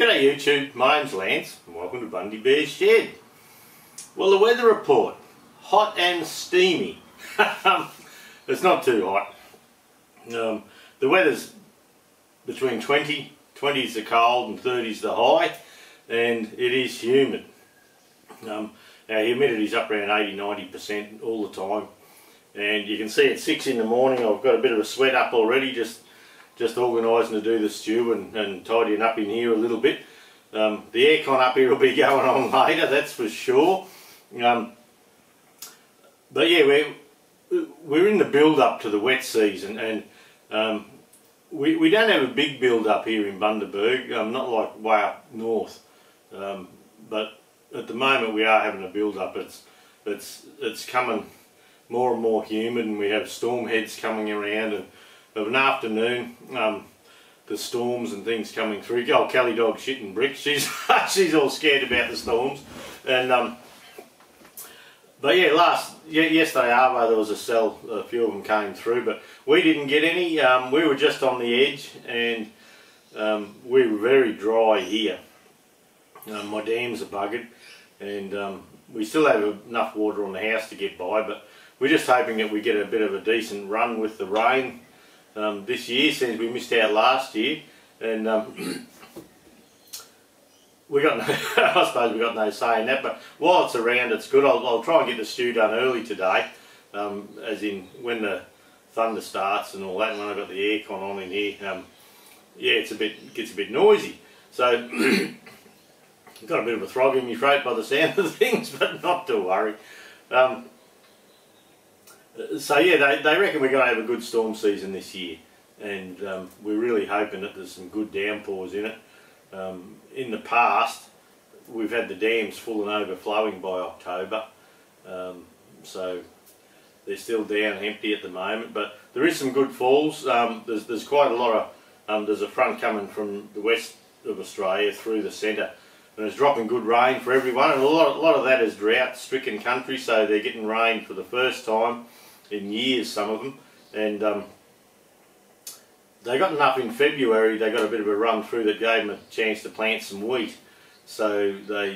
G'day YouTube, my name's Lance and welcome to Bundy Bear's Shed. Well, the weather report, hot and steamy. It's not too hot. The weather's between 20's the cold and 30's the high, and it is humid. Our humidity's up around 80-90% all the time, and you can see at 6 in the morning I've got a bit of a sweat up already, just organising to do the stew and tidying up in here a little bit. The aircon up here will be going on later, that's for sure. But yeah, we're in the build up to the wet season, and we don't have a big build up here in Bundaberg, not like way up north. But at the moment we are having a build up. It's coming more and more humid, and we have storm heads coming around, and of an afternoon, the storms and things coming through. Oh, Kelly dog shitting bricks. She's all scared about the storms. And but yeah, yesterday Arvo, there was a cell. A few of them came through, but we didn't get any. We were just on the edge, and we were very dry here. My dams are buggered, and we still have enough water on the house to get by. But we're just hoping that we get a bit of a decent run with the rain this year, since we missed out last year, and we got no, I suppose we got no say in that. But while it's around, it's good. I'll try and get the stew done early today, as in when the thunder starts and all that. And when I've got the aircon on in here, yeah, it gets a bit noisy. So I've got a bit of a throb in my throat by the sound of things, but not to worry. So yeah, they reckon we're going to have a good storm season this year, and we're really hoping that there's some good downpours in it. In the past, we've had the dams full and overflowing by October, so they're still down empty at the moment, but there is some good falls. There's quite a lot of, there's a front coming from the west of Australia through the centre, and it's dropping good rain for everyone, and a lot of that is drought-stricken country, so they're getting rain for the first time in years, some of them, and they got enough in February. They got a bit of a run through that gave them a chance to plant some wheat, so they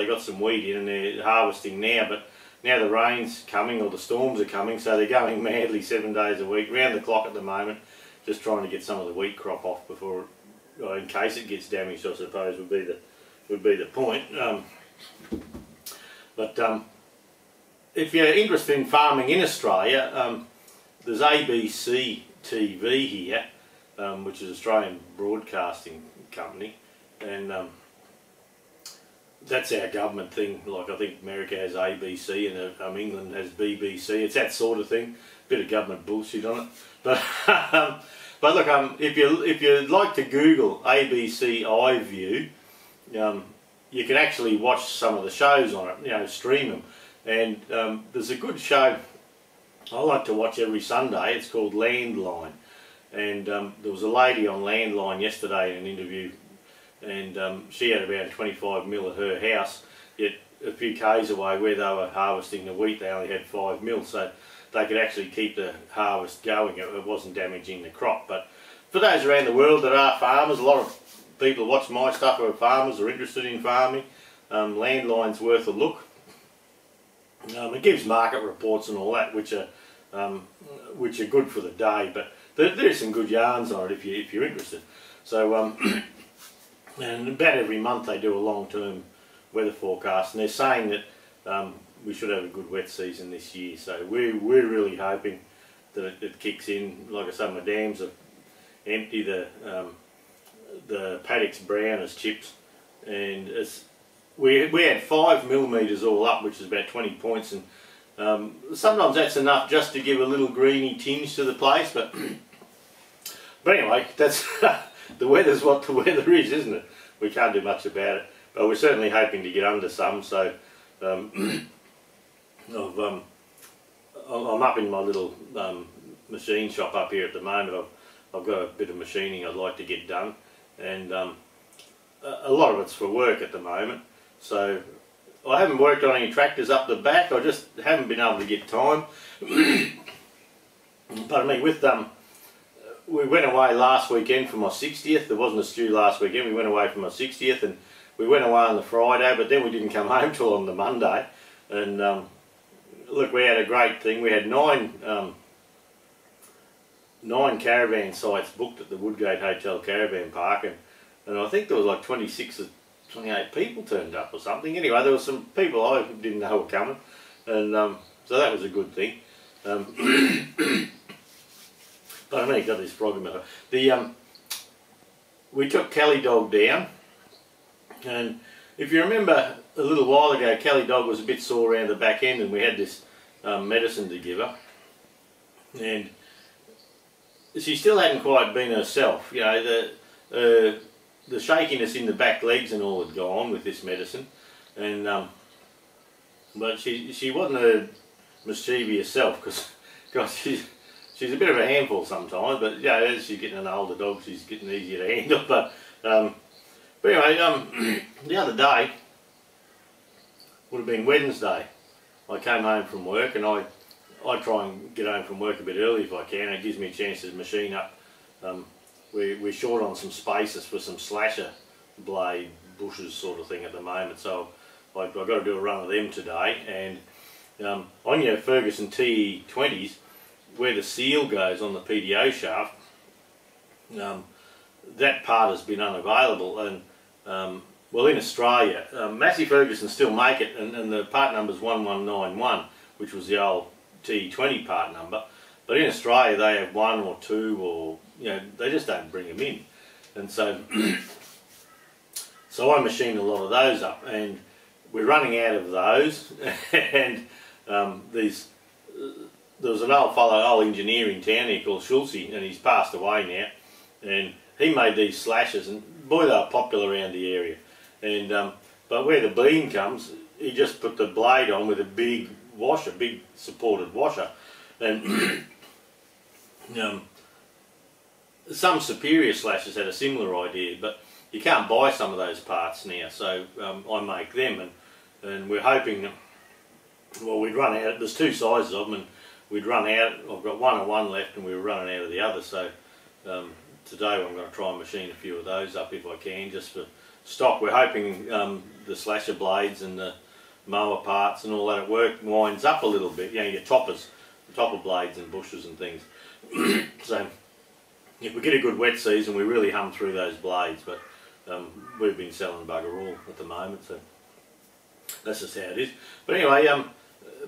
got some wheat in and they're harvesting now. But now the rain's coming, or the storms are coming, so they're going madly 7 days a week, round the clock at the moment, just trying to get some of the wheat crop off before, in case it gets damaged, I suppose would be the point. If you're interested in farming in Australia, there's ABC TV here, which is Australian Broadcasting Company, and that's our government thing. Like, I think America has ABC and England has BBC. It's that sort of thing. Bit of government bullshit on it. But but look, if you like to Google ABC iView, you can actually watch some of the shows on it. You know, stream them. And there's a good show I like to watch every Sunday. It's called Landline, and there was a lady on Landline yesterday in an interview, and she had about 25 mil at her house, yet a few k's away where they were harvesting the wheat they only had 5 mil, so they could actually keep the harvest going. It wasn't damaging the crop. But for those around the world that are farmers, a lot of people watch my stuff who are farmers or interested in farming. Landline's worth a look. It gives market reports and all that, which are good for the day, but there's some good yarns on it if you're interested. So and about every month they do a long-term weather forecast, and they're saying that we should have a good wet season this year. So we're really hoping that it kicks in. Like I say, my dams are empty. The paddock's brown as chips, and we had 5 millimetres all up, which is about 20 points, and sometimes that's enough just to give a little greeny tinge to the place. But anyway, that's the weather's what the weather is, isn't it? We can't do much about it, but we're certainly hoping to get under some. So I'm up in my little machine shop up here at the moment. I've got a bit of machining I'd like to get done, and a lot of it's for work at the moment. So I haven't worked on any tractors up the back. I just haven't been able to get time. Pardon me. With we went away last weekend for my 60th. There wasn't a stew last weekend. We went away for my 60th, and we went away on the Friday, but then we didn't come home till on the Monday. And look, we had a great thing. We had nine caravan sites booked at the Woodgate Hotel Caravan Park, and I think there was like 26 or 28 people turned up or something. Anyway, there were some people I didn't know were coming, and so that was a good thing. But I know you got this frog in my throat. We took Kelly Dog down, and if you remember a little while ago, Kelly Dog was a bit sore around the back end, and we had this medicine to give her, and she still hadn't quite been herself. You know, the shakiness in the back legs and all had gone with this medicine, and but she wasn't a mischievous self, because she's a bit of a handful sometimes, but yeah, as she's getting an older dog, she's getting easier to handle. But anyway, the other day would have been Wednesday. I came home from work, and I try and get home from work a bit early if I can. It gives me a chance to machine up. We're short on some spaces for some slasher blade bushes sort of thing at the moment, so I've got to do a run of them today. And on your Ferguson TE20s, where the seal goes on the PDO shaft, that part has been unavailable, and well, in Australia, Massey Ferguson still make it, and the part number is 1191, which was the old TE20 part number, but in Australia they have 1 or 2, or they just don't bring them in, and so so I machined a lot of those up, and we're running out of those. And there was an old engineer in town here called Schulze, and he's passed away now, and he made these slashes, and boy, they were popular around the area. And but where the beam comes, he just put the blade on with a big washer, big supported washer, and some superior slashers had a similar idea, but you can't buy some of those parts now, so I make them, and we're hoping that, well, we'd run out. There's 2 sizes of them, and we'd run out. I've got 1 of one left, and we were running out of the other, so today I'm going to try and machine a few of those up if I can, just for stock. We're hoping the slasher blades and the mower parts and all that at work winds up a little bit, your toppers, the topper blades and bushes and things. So if we get a good wet season, we really hum through those blades, but we've been selling bugger all at the moment, so that's just how it is. But anyway,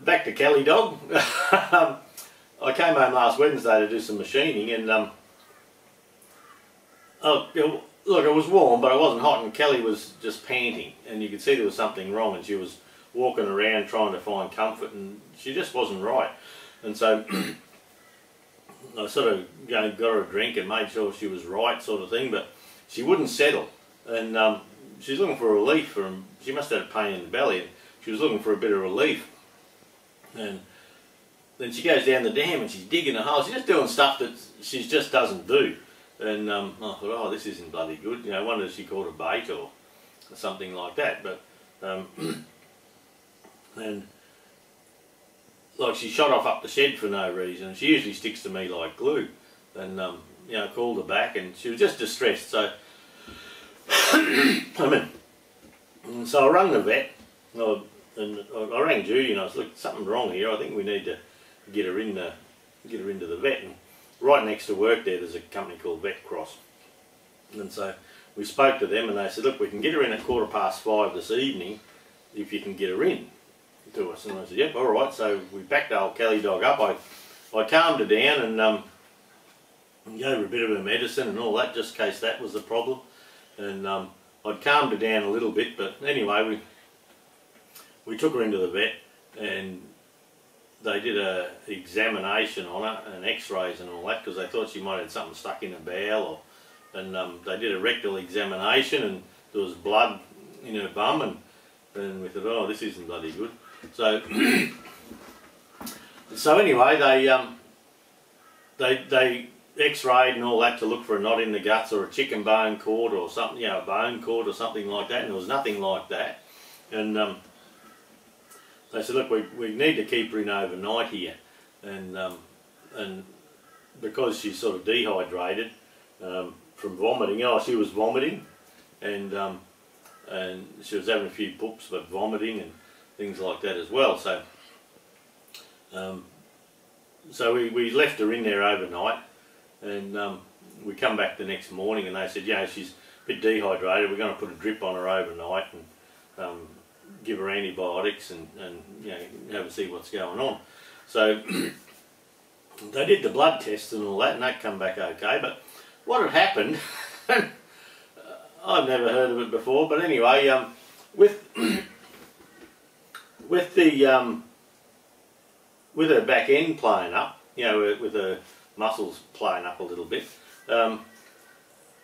back to Kelly Dog. I came home last Wednesday to do some machining, and look, it was warm, but it wasn't hot, and Kelly was just panting, and you could see there was something wrong, and she was walking around trying to find comfort, and she just wasn't right. And so I sort of got her a drink and made sure she was right, sort of thing, but she wouldn't settle, and she's looking for relief. She must have had a pain in the belly, and she was looking for a bit of relief. And then she goes down the dam and she's digging a hole. She's just doing stuff that she just doesn't do. And I thought, oh, this isn't bloody good. I wondered if she caught a bait or something like that. But and like, she shot off up the shed for no reason. She usually sticks to me like glue. And called her back, and she was just distressed. So so I rang the vet, and I rang Judy, and I was, look, something's wrong here. I think we need to get her into the vet. And right next to work there's a company called Vet Cross, and so we spoke to them, and they said, look, we can get her in at 5:15 this evening if you can get her in to us. And I said, yep, all right. So we backed old Kelly Dog up. I calmed her down and gave her a bit of her medicine and all that, just in case that was the problem. And I'd calmed her down a little bit, but anyway, we took her into the vet, and they did a examination on her and x-rays and all that, because they thought she might have something stuck in her bowel, and they did a rectal examination, and there was blood in her bum, and we thought, oh, this isn't bloody good. So so anyway, they x-rayed and all that to look for a knot in the guts or a chicken bone cord or something, a bone cord or something like that, and there was nothing like that. And they said, look, we need to keep her in overnight here, and because she's sort of dehydrated from vomiting. Oh, she was vomiting, and she was having a few poops, but vomiting and things like that as well. So so we left her in there overnight, and we come back the next morning, and they said, you know, she's a bit dehydrated. We're going to put a drip on her overnight and give her antibiotics and you know, have a see what's going on. So they did the blood test and all that, and that come back okay. But what had happened, I've never heard of it before, but anyway, with her back end playing up, you know, with her muscles playing up a little bit,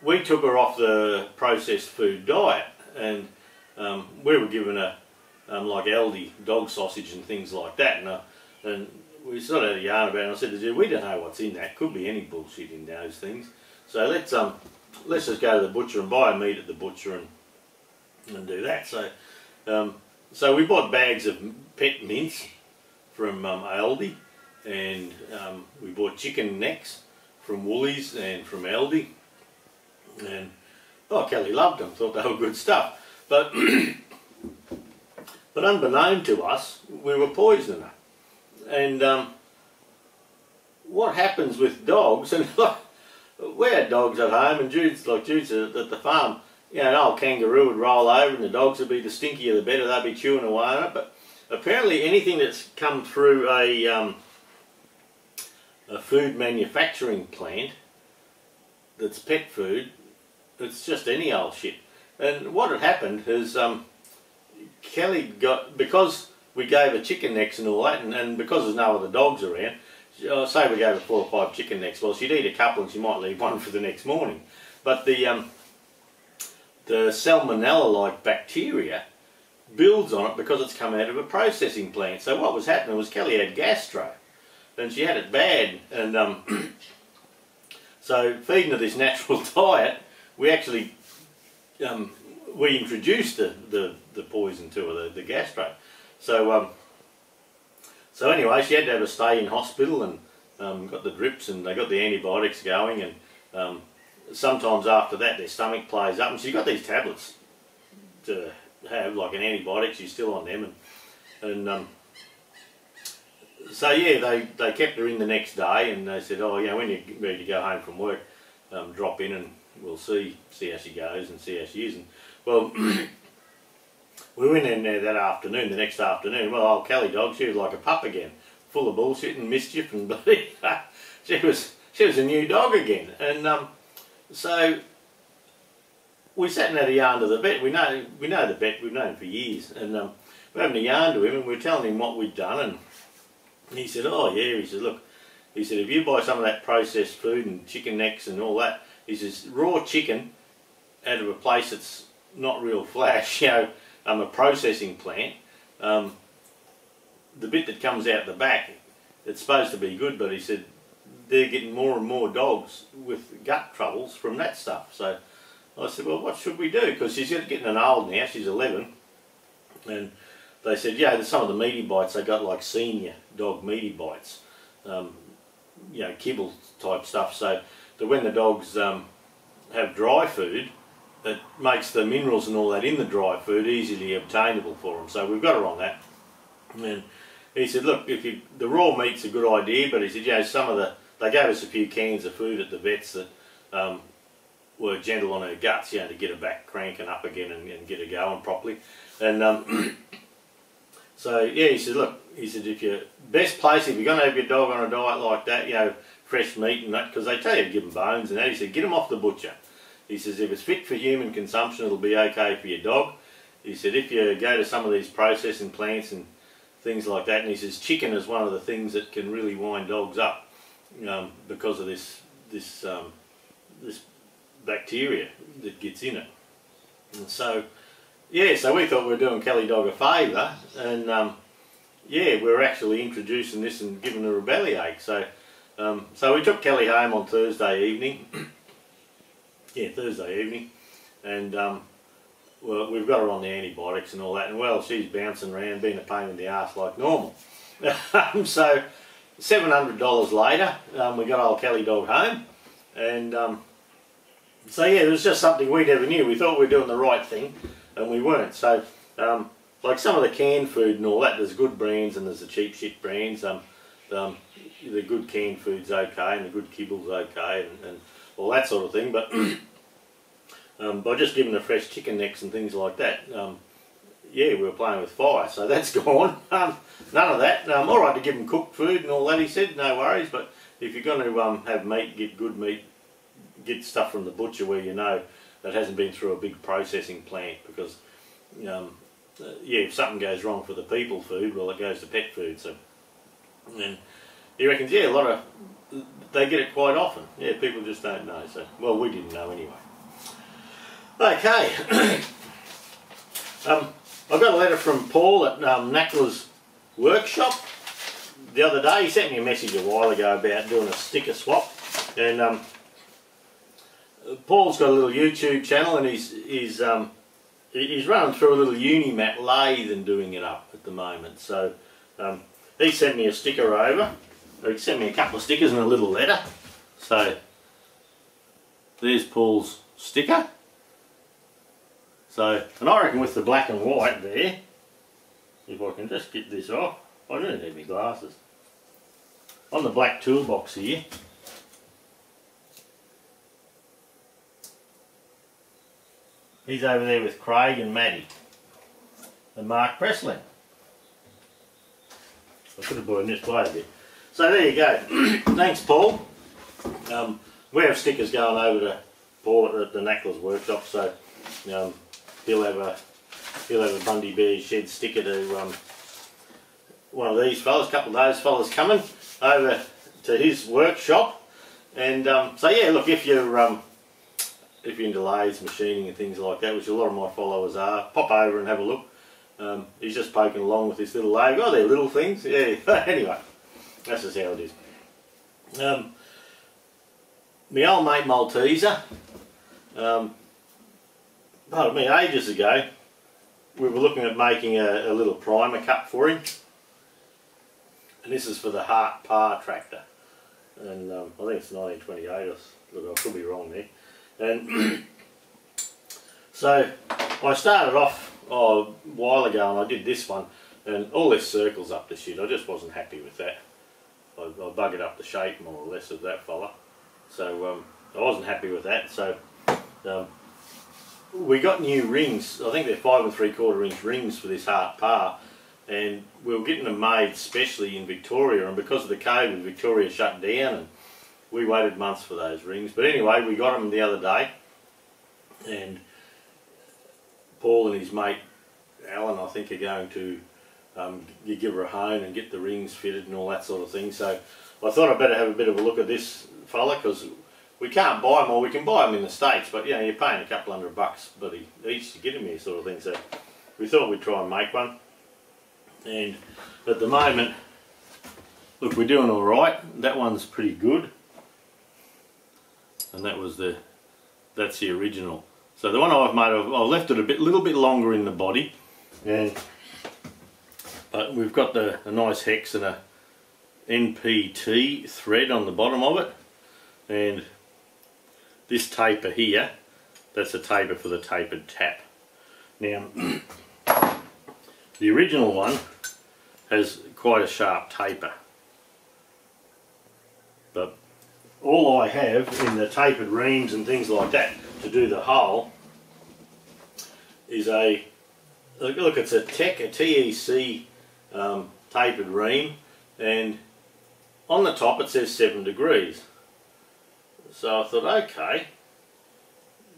we took her off the processed food diet, and we were given her like Aldi dog sausage and things like that, and we sort of had a yarn about it, and I said to her, we don't know what's in that, could be any bullshit in those things, so let's just go to the butcher and buy meat at the butcher and do that. So we bought bags of pet mince from Aldi, and we bought chicken necks from Woolies and from Aldi, and oh, Kelly loved them, thought they were good stuff, but but unbeknown to us, we were poisoning her. And what happens with dogs, and we had dogs at home, and Jude's at the farm, you know, an old kangaroo would roll over and the dogs would be, the stinkier the better, they'd be chewing away on it. But apparently anything that's come through a food manufacturing plant that's pet food, it's just any old shit. And what had happened is Kelly got, because we gave her chicken necks and all that, and because there's no other dogs around, say we gave her 4 or 5 chicken necks, well, she'd eat a couple and she might leave one for the next morning. But the salmonella-like bacteria builds on it because it's come out of a processing plant. So what was happening was Kelly had gastro, and she had it bad, and so feeding her this natural diet, we actually we introduced the poison to her, the gastro. So so anyway, she had to have a stay in hospital, and got the drips, and they got the antibiotics going, and sometimes after that their stomach plays up, and she got these tablets to have like an antibiotic. She's still on them, and so yeah, they kept her in the next day, and they said, oh yeah, when you're ready to go home from work, drop in and we'll see how she goes and see how she is. And well, we went in there that afternoon, the next afternoon. Well, old Kelly dog, she was like a pup again, full of bullshit and mischief, and bloody, she was a new dog again. And so we sat and had a yarn to the vet. We know the vet, we've known him for years, and we're having a yarn to him, and we're telling him what we'd done, and he said, oh yeah, he said, look, he said, if you buy some of that processed food and chicken necks and all that, he says, raw chicken out of a place that's not real flash, you know, a processing plant, the bit that comes out the back, it's supposed to be good, but he said they're getting more and more dogs with gut troubles from that stuff. So I said, well, what should we do? Because she's getting an old now, she's 11, and they said, yeah, some of the meaty bites, they got like senior dog meaty bites, you know, kibble type stuff, so that when the dogs have dry food, it makes the minerals and all that in the dry food easily obtainable for them. So we've got her on that. And he said, look, the raw meat's a good idea, but he said, you know, they gave us a few cans of food at the vets that were gentle on her guts, you know, to get her back cranking up again and get her going properly. And so yeah, he said, look, he said, best place if you're going to have your dog on a diet like that, you know, fresh meat and that, because they tell you to give them bones and that, he said, get them off the butcher. He says, if it's fit for human consumption, it'll be okay for your dog. He said, if you go to some of these processing plants and things like that, and he says, chicken is one of the things that can really wind dogs up because of this bacteria that gets in it. And so, yeah, so we thought we were doing Kelly dog a favour, and yeah, we're actually introducing this and giving her a bellyache. So, so we took Kelly home on Thursday evening. Yeah, Thursday evening, and well, we've got her on the antibiotics and all that, and well, she's bouncing around, being a pain in the arse like normal. So $700 later, we got old Kelly dog home, and so yeah, it was just something we never knew. We thought we were doing the right thing, and we weren't. So like some of the canned food and all that, there's good brands and there's the cheap shit brands. The good canned food's okay and the good kibble's okay and all that sort of thing, but by just giving the fresh chicken necks and things like that, yeah, we were playing with fire, so that's gone. None of that. Alright to give them cooked food and all that, he said, no worries, but if you're going to have meat, get good meat, get stuff from the butcher where you know that hasn't been through a big processing plant, because yeah, if something goes wrong for the people food, well, it goes to pet food. So, and he reckons, yeah, they get it quite often. Yeah, people just don't know. So, well, we didn't know anyway. Okay. I got a letter from Paul at Knackler's workshop the other day. He sent me a message a while ago about doing a sticker swap, and Paul's got a little YouTube channel, and he's running through a little Unimat lathe and doing it up at the moment. So he sent me a sticker over. He sent me a couple of stickers and a little letter. So there's Paul's sticker. So, and I reckon with the black and white there, if I can just get this off, I don't need my glasses. On the black toolbox here, he's over there with Craig and Maddie and Mark Presley. I could have brought this way a bit. So there you go. Thanks, Paul. We have stickers going over to Paul at the Knackler's workshop, so he'll have a Bundy Bearsshed sticker to one of these fellas, a couple of those fellas coming over to his workshop. And so yeah, look, if you're into lathes, machining and things like that, which a lot of my followers are, pop over and have a look. He's just poking along with this little lathe. Oh, they're little things. Yeah. Anyway, that's just how it is. My old mate Malteser, pardon me, ages ago, we were looking at making a little primer cup for him. And this is for the Hart Par tractor. And I think it's 1928, look, I could be wrong there. And so I started off a while ago and I did this one, and all this circles up the shit. I just wasn't happy with that. I buggered up the shape more or less of that fella. So I wasn't happy with that. So we got new rings. I think they're 5 3/4 inch rings for this Hart Par, and we were getting them made specially in Victoria, and because of the COVID, Victoria shut down and we waited months for those rings. But anyway, we got them the other day, and Paul and his mate Alan, I think, are going to give her a hone and get the rings fitted and all that sort of thing. So I thought I'd better have a bit of a look at this fella, because we can't buy them, or we can buy them in the States, but you know, you're paying a couple $100 bloody each to get them here, sort of thing. So we thought we'd try and make one. And at the moment, look, we're doing all right. That one's pretty good, and that's the original. So the one I've made, I've left it a little bit longer in the body, and but we've got a nice hex and a NPT thread on the bottom of it, and this taper here, that's a taper for the tapered tap. Now the original one has quite a sharp taper, but all I have in the tapered reams and things like that to do the hole is look, it's a TEC tapered ream, and on the top it says 7 degrees. So I thought, okay,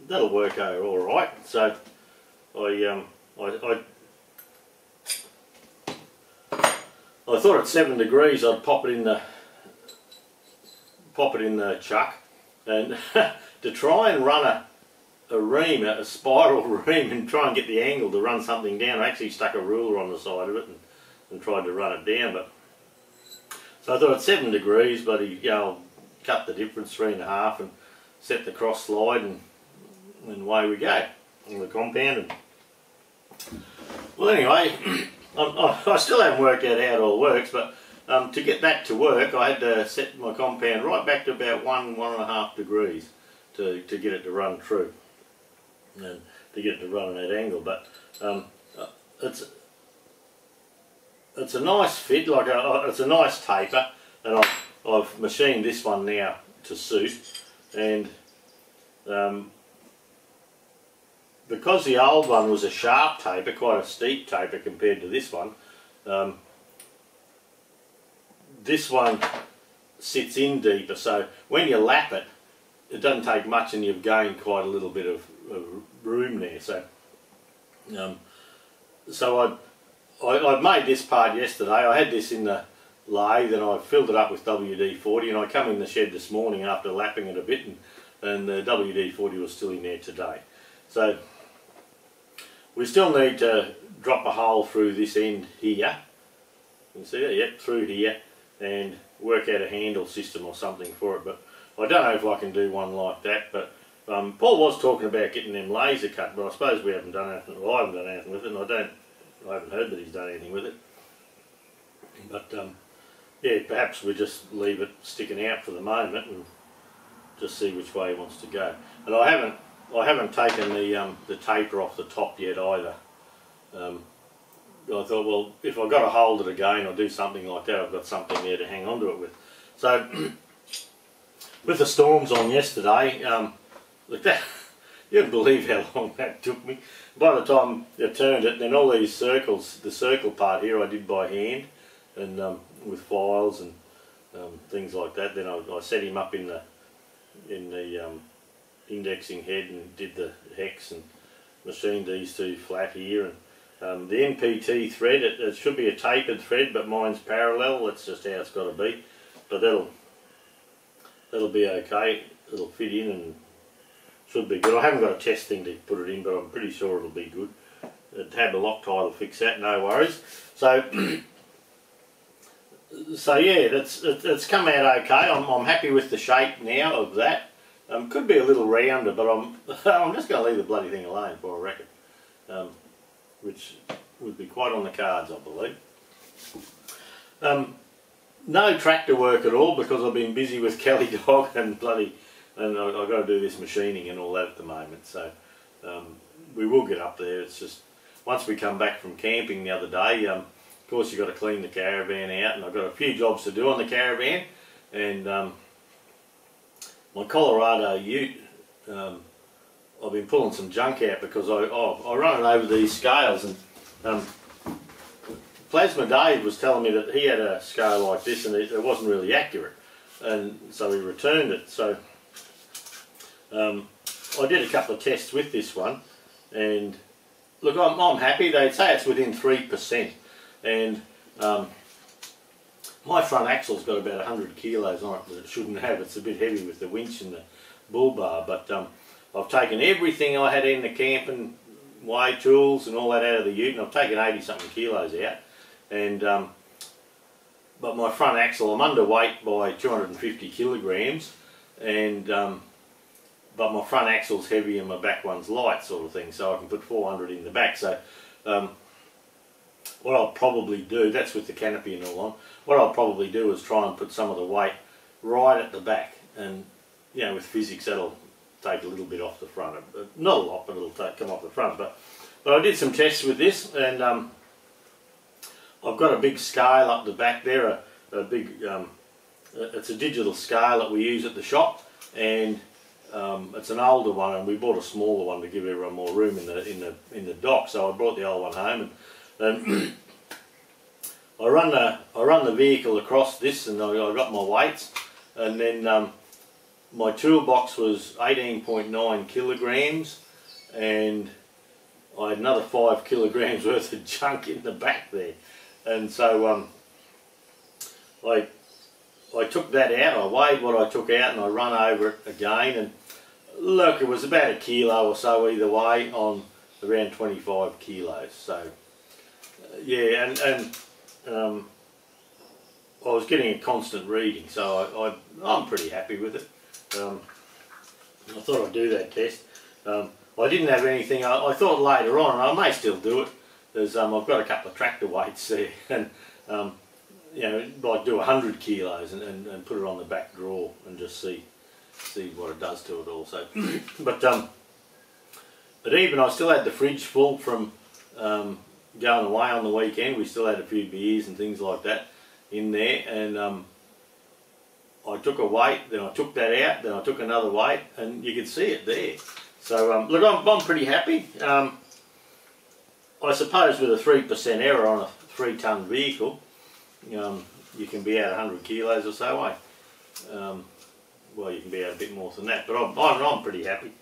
that'll work out all right. So I thought at 7 degrees I'd pop it in the chuck, and to try and run a ream, a spiral ream, and try and get the angle to run something down, I actually stuck a ruler on the side of it and tried to run it down. But so I thought at 7 degrees, but I'll cut the difference, 3.5, and set the cross slide, and away we go on the compound. And well, anyway, I still haven't worked out how it all works, but to get that to work, I had to set my compound right back to about 1.5 degrees to get it to run true, and to get it to run at that angle. But it's a nice fit, like it's a nice taper, and I've machined this one now to suit, and because the old one was a sharp taper, quite a steep taper compared to this one sits in deeper, so when you lap it, it doesn't take much and you've gained quite a little bit of room there. So I made this part yesterday. I had this in the lathe and I filled it up with WD-40, and I come in the shed this morning after lapping it a bit, and the WD-40 was still in there today. So we still need to drop a hole through this end here. You can see it, yep, through here, and work out a handle system or something for it. But I don't know if I can do one like that. But Paul was talking about getting them laser cut, but I suppose we haven't done anything. Well, I haven't done anything with it, and I haven't heard that he's done anything with it. But yeah, perhaps we just leave it sticking out for the moment and just see which way he wants to go. And I haven't taken the taper off the top yet either. I thought, well, if I got to hold it again or do something like that, I've got something there to hang on to it with. So with the storms on yesterday, look, that you wouldn't believe how long that took me. By the time I turned it, then all these circles, the circle part here I did by hand, and with files and things like that. Then I set him up in the indexing head and did the hex and machined these two flat here. And the NPT thread, it should be a tapered thread, but mine's parallel. That's just how it's got to be. But that'll be okay. It'll fit in and should be good. I haven't got a test thing to put it in, but I'm pretty sure it'll be good. The tab of Loctite will fix that, no worries. So so yeah, it's come out okay. I'm happy with the shape now of that. Could be a little rounder, but I'm just going to leave the bloody thing alone for a reckon. Which would be quite on the cards, I believe. No tractor work at all because I've been busy with Kelly Dog and I've got to do this machining and all that at the moment. So we will get up there. It's just once we come back from camping the other day, of course you've got to clean the caravan out, and I've got a few jobs to do on the caravan, and my Colorado ute, I've been pulling some junk out because I run it over these scales, and Plasma Dave was telling me that he had a scale like this and it wasn't really accurate, and so he returned it. So I did a couple of tests with this one, and look, I'm happy. They'd say it's within 3%, and my front axle's got about 100 kilos on it that it shouldn't have. It's a bit heavy with the winch and the bull bar, but I've taken everything I had in the camping way tools and all that out of the ute, and I've taken 80 something kilos out, and but my front axle, I'm underweight by 250 kilograms, and but my front axle's heavy and my back one's light, sort of thing, so I can put 400 in the back. So what I'll probably do, that's with the canopy and all on, what I'll probably do is try and put some of the weight right at the back, and you know, with physics that'll take a little bit off the front, not a lot, but it'll come off the front. But I did some tests with this, and I've got a big scale up the back there, a big, it's a digital scale that we use at the shop, and it's an older one, and we bought a smaller one to give everyone more room in the dock. So I brought the old one home, and I run the vehicle across this, and I got my weights, and then my toolbox was 18.9 kilograms, and I had another 5 kilograms worth of junk in the back there, and so I took that out. I weighed what I took out, and I run over it again, and look, it was about a kilo or so either way on around 25 kilos. So yeah, and I was getting a constant reading, so I'm pretty happy with it. I thought I'd do that test. I didn't have anything. I thought later on, and I may still do it, there's I've got a couple of tractor weights there, and you know, like do 100 kilos and put it on the back drawer and just see what it does to it all. So, but even I still had the fridge full from going away on the weekend. We still had a few beers and things like that in there, and I took a weight, then I took that out, then I took another weight, and you could see it there. So look, I'm pretty happy. I suppose with a 3% error on a 3-ton vehicle, you can be out 100 kilos or so, eh? Well, you can be out a bit more than that, but I'm pretty happy.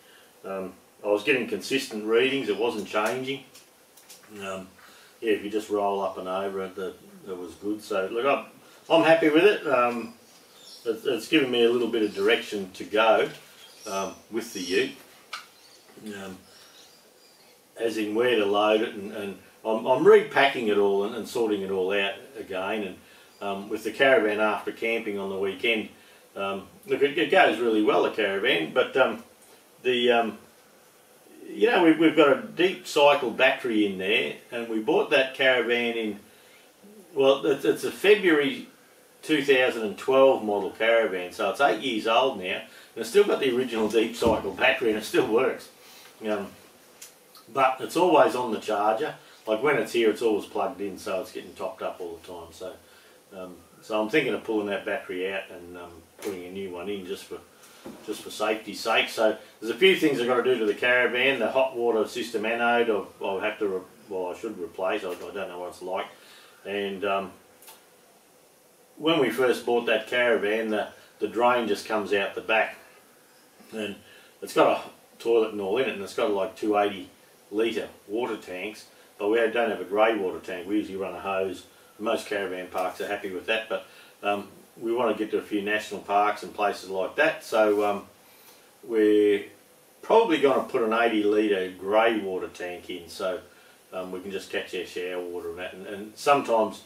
I was getting consistent readings, it wasn't changing. Yeah, if you just roll up and over it, that was good. So look, I'm happy with it. It's given me a little bit of direction to go with the ute, as in where to load it, and I'm repacking it all and sorting it all out again. And with the caravan after camping on the weekend, look, it goes really well, the caravan, but you know, we've got a deep cycle battery in there, and we bought that caravan in, well, it's a February 2012 model caravan, so it's 8 years old now, and it's still got the original deep cycle battery, and it still works. But it's always on the charger. Like when it's here, it's always plugged in, so it's getting topped up all the time. So I'm thinking of pulling that battery out and putting a new one in just for safety's sake. So there's a few things I've got to do to the caravan. The hot water system anode I'll have to, I should replace. I don't know what it's like. And when we first bought that caravan, the drain just comes out the back, and it's got a toilet and all in it, and it's got like 280 litre water tanks, but we don't have a grey water tank. We usually run a hose. Most caravan parks are happy with that, but we want to get to a few national parks and places like that, so we're probably going to put an 80 litre grey water tank in, so we can just catch our shower water and that, and sometimes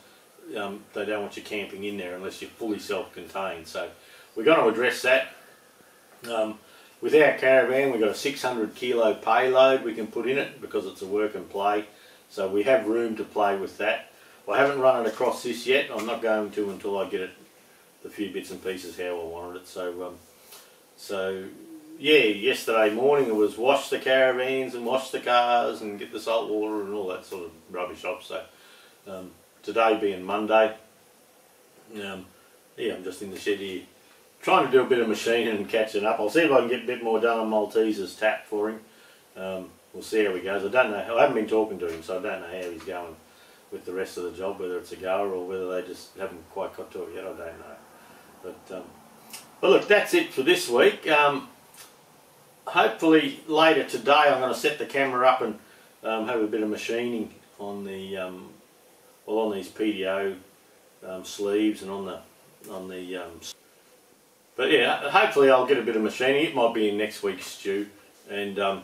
they don't want you camping in there unless you're fully self-contained, so we're going to address that. With our caravan, we've got a 600 kilo payload we can put in it because it's a work and play, so we have room to play with that. I haven't run it across this yet. I'm not going to until I get it, the few bits and pieces how I wanted it. So yeah, yesterday morning it was wash the caravans and wash the cars and get the salt water and all that sort of rubbish off. So today being Monday, yeah, I'm just in the shed here trying to do a bit of machining and catching up. I'll see if I can get a bit more done on Maltese's tap for him. We'll see how he goes. I don't know. I haven't been talking to him, so I don't know how he's going with the rest of the job, whether it's a goer or whether they just haven't quite got to it yet. I don't know. But look, that's it for this week. Hopefully later today I'm going to set the camera up and have a bit of machining on the on these PDO sleeves and on the but yeah, hopefully I'll get a bit of machining. It might be in next week's stew, and I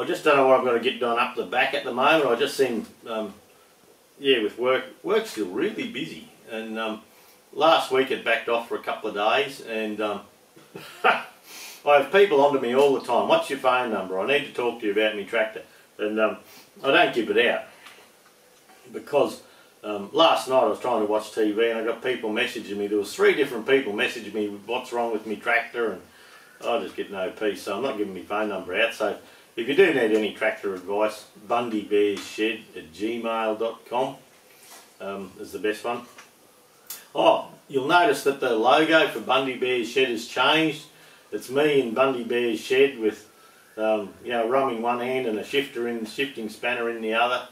just don't know what I'm going to get done up the back at the moment. I just seem yeah, with work's still really busy, and last week it backed off for a couple of days, and I have people onto me all the time. What's your phone number? I need to talk to you about my tractor, and I don't give it out because last night I was trying to watch TV and I got people messaging me. There was 3 different people messaging me what's wrong with my tractor, and I just get no peace, so I'm not giving my phone number out. So if you do need any tractor advice, bundybearsshed@gmail.com is the best one. Oh, you'll notice that the logo for Bundy Bear's Shed has changed. It's me in Bundy Bear's Shed with you know, rum in one hand and a shifting spanner in the other,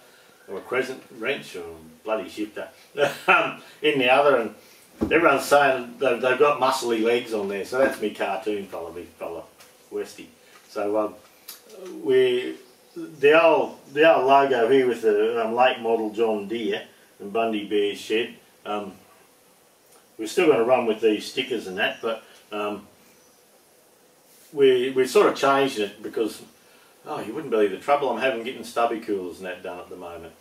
or a crescent wrench or bloody shifter in the other, and everyone's saying they've got muscly legs on there, so that's me cartoon fella Westy. So the old logo here with the late model John Deere and Bundy Bear's Shed. We're still going to run with these stickers and that, but we sort of changed it because, oh, you wouldn't believe the trouble I'm having getting stubby coolers and that done at the moment.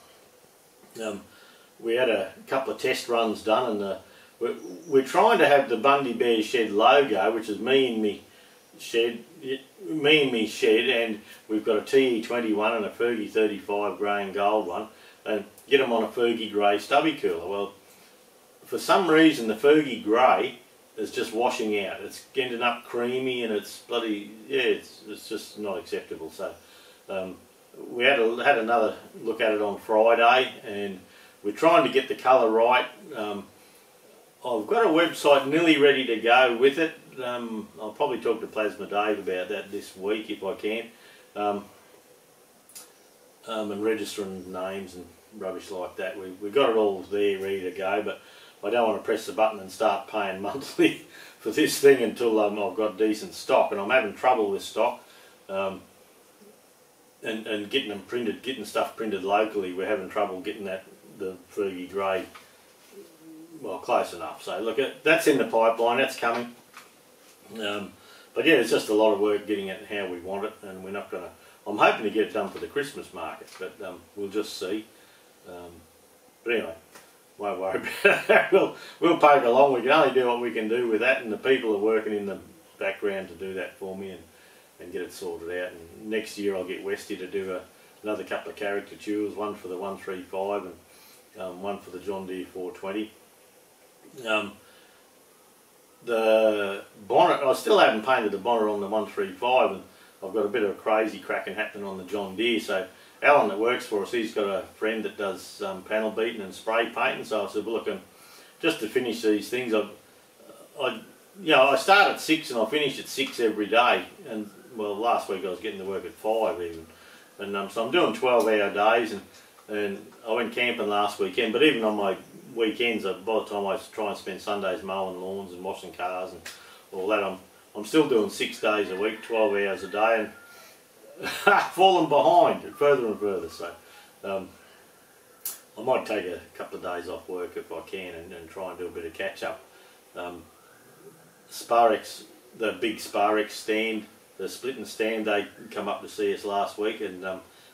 We had a couple of test runs done, and we're trying to have the Bundy Bear Shed logo, which is me and me shed, and we've got a TE21 and a Fergie 35 grey and gold one, and get them on a Fergie grey stubby cooler. Well, for some reason the Fergie Grey is just washing out. It's ending up creamy and it's bloody, yeah, it's just not acceptable. So we had another look at it on Friday, and we're trying to get the colour right. I've got a website nearly ready to go with it. I'll probably talk to Plasma Dave about that this week if I can. And registering names and rubbish like that. We've got it all there ready to go, but I don't want to press the button and start paying monthly for this thing until I've got decent stock, and I'm having trouble with stock. And getting them printed, getting stuff printed locally, we're having trouble getting the Fergie Grey, well, close enough. So look, that's in the pipeline, that's coming. But yeah, it's just a lot of work getting it how we want it, and we're not going to, I'm hoping to get it done for the Christmas market, but we'll just see. But anyway, won't worry about that. We'll poke along. We can only do what we can do with that, and the people are working in the background to do that for me and get it sorted out. And next year I'll get Westy to do another couple of caricatures, one for the 135 and one for the John Deere 420. The bonnet, I still haven't painted the bonnet on the 135, and I've got a bit of a crazy cracking happening on the John Deere. So Alan that works for us, he's got a friend that does panel beating and spray painting. So I said, well, look, just to finish these things, I start at 6 and I finish at 6 every day. And well, last week I was getting to work at 5 even, and so I'm doing 12-hour days. And I went camping last weekend, but even on my weekends, by the time I try and spend Sundays mowing lawns and washing cars and all that, I'm still doing 6 days a week, 12 hours a day, and falling behind further and further. So I might take a couple of days off work if I can and try and do a bit of catch up. Sparex, the big Sparex stand, the splitting stand, they come up to see us last week, and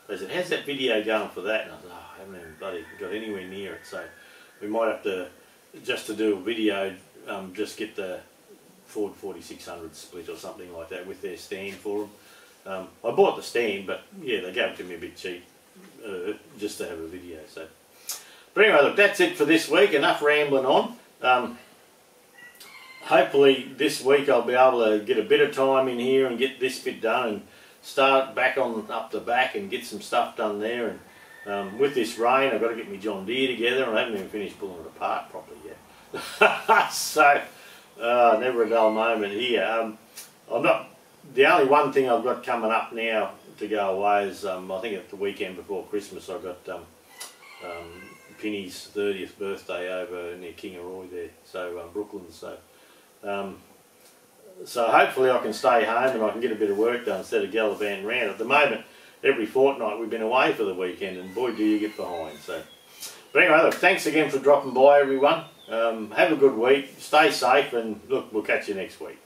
they said, how's that video going for that? And I said, oh, I haven't even bloody got anywhere near it. So we might have to, just to do a video, just get the Ford 4600 split or something like that with their stand for them. I bought the stand, but yeah, they gave it to me a bit cheap just to have a video. So, but anyway, look, that's it for this week. Enough rambling on. Hopefully this week I'll be able to get a bit of time in here and get this bit done and start back on up the back and get some stuff done there. And with this rain, I've got to get my John Deere together, and I haven't even finished pulling it apart properly yet. So never a dull moment here. I'm not. The only one thing I've got coming up now to go away is I think at the weekend before Christmas I've got Pinny's 30th birthday over near Kangaroo there, so Brooklyn. So hopefully I can stay home and I can get a bit of work done instead of gallivanting around. At the moment, every fortnight we've been away for the weekend, and boy do you get behind. So, but anyway, look, thanks again for dropping by, everyone. Have a good week, stay safe, and look, we'll catch you next week.